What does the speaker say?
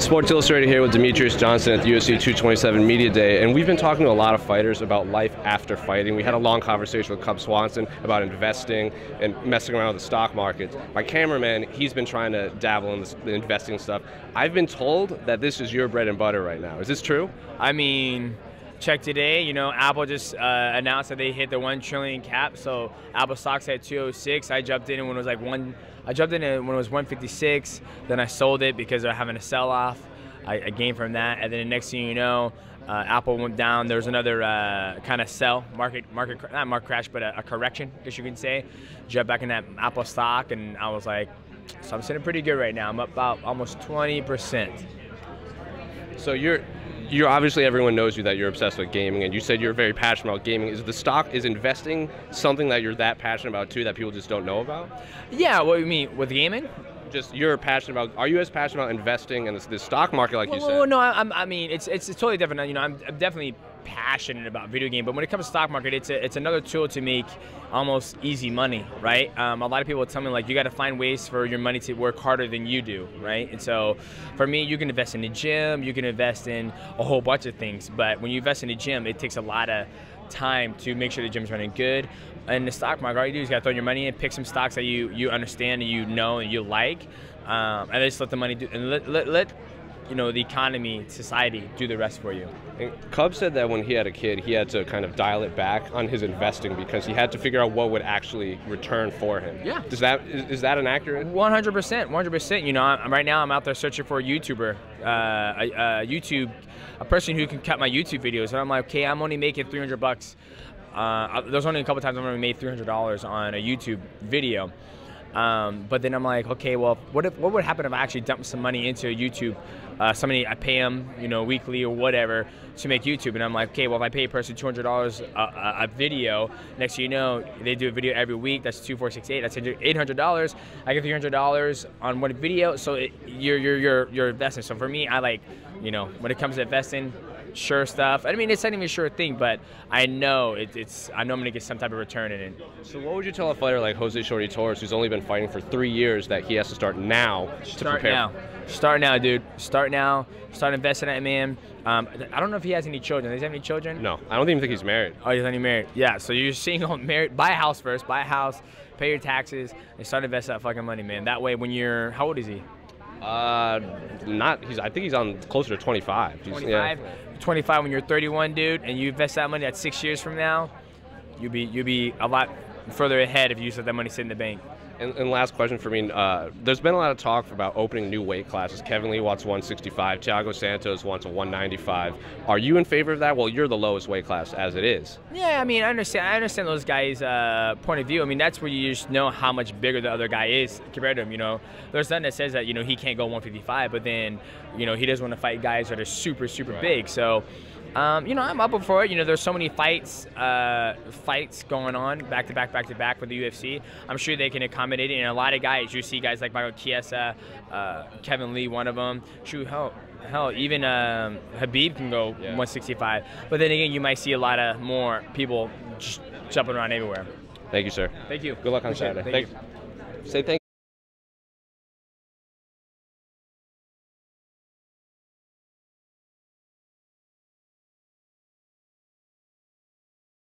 Sports Illustrated here with Demetrious Johnson at the UFC 227 Media Day, and we've been talking to a lot of fighters about life after fighting. We had a long conversation with Cub Swanson about investing and messing around with the stock market. My cameraman, he's been trying to dabble in the investing stuff. I've been told that this is your bread and butter right now. Is this true? I mean, check today, you know, Apple just announced that they hit the 1 trillion cap, so Apple stock's at 206. I jumped in when it was like when it was 156, then I sold it because they're having a sell-off. I gained from that, and then the next thing you know, Apple went down. There was another kind of sell, not market crash, but a correction, I guess you can say. Jumped back in that Apple stock, and I was like, so I'm sitting pretty good right now. I'm up about almost 20%. So you're obviously, everyone knows you that you're obsessed with gaming, and you said you're very passionate about gaming. Is investing something that you're that passionate about too that people just don't know about? Yeah, what do you mean with gaming? Just you're passionate about. Are you as passionate about investing in the stock market like you said? Well, no, I mean it's totally different. You know, I'm definitely passionate about video game, but when it comes to stock market, it's another tool to make almost easy money, right? A lot of people tell me like you got to find ways for your money to work harder than you do, right? And so for me, you can invest in the gym, you can invest in a whole bunch of things, but when you invest in the gym, it takes a lot of time to make sure the gym's running good. And the stock market, all you do is you got to throw your money in, pick some stocks that you understand and you know and you like, and then just let the money do, and let you know, the economy, society do the rest for you. And Cub said that when he had a kid, he had to kind of dial it back on his investing because he had to figure out what would actually return for him. Yeah. Is that an accurate? 100%, 100%. You know, right now I'm out there searching for a YouTuber, a person who can cut my YouTube videos, and I'm like, okay, I'm only making $300. There's only a couple times I've only made $300 on a YouTube video. But then I'm like, okay, well, what would happen if I actually dumped some money into YouTube? Somebody, I pay them, you know, weekly or whatever to make YouTube, and I'm like, okay, well, if I pay a person $200 a video, next thing you know, they do a video every week. That's 2, 4, 6, 8. That's $800. I get $300 on one video, so you're investing. So for me, I like, you know, when it comes to investing, sure stuff. I mean, it's not even a sure thing, but I know I know I'm gonna get some type of return in it. So what would you tell a fighter like Jose Shorty Torres, who's only been fighting for 3 years, that he has to start now to prepare? Start now, dude. Start now. Start investing in that man. I don't know if he has any children. Does he have any children? No, I don't even think he's married. Oh, he's not even married. Yeah, so you're single, married. Buy a house first. Buy a house. Pay your taxes and start investing that fucking money, man. That way, when you're, how old is he? I think he's on closer to 25. 25? Yeah. 25 when you're 31, dude, and you invest that money at 6 years from now, you'll be a lot further ahead if you just let that money sit in the bank. And last question for me, there's been a lot of talk about opening new weight classes. Kevin Lee wants 165, Thiago Santos wants a 195. Are you in favor of that? Well, you're the lowest weight class as it is. Yeah, I mean, I understand those guys' point of view. I mean, that's where you just know how much bigger the other guy is compared to him, you know. There's nothing that says that, you know, he can't go 155, but then, you know, he doesn't want to fight guys that are super, super big. So, you know, I'm up for it. You know, there's so many fights going on back to back with the UFC. I'm sure they can accommodate it. And a lot of guys, you see guys like Michael Chiesa, Kevin Lee, one of them. True, hell, even Habib can go 165. But then again, you might see a lot of more people just jumping around everywhere. Thank you, sir. Thank you. Good luck on Saturday. Thank you. Say thank you.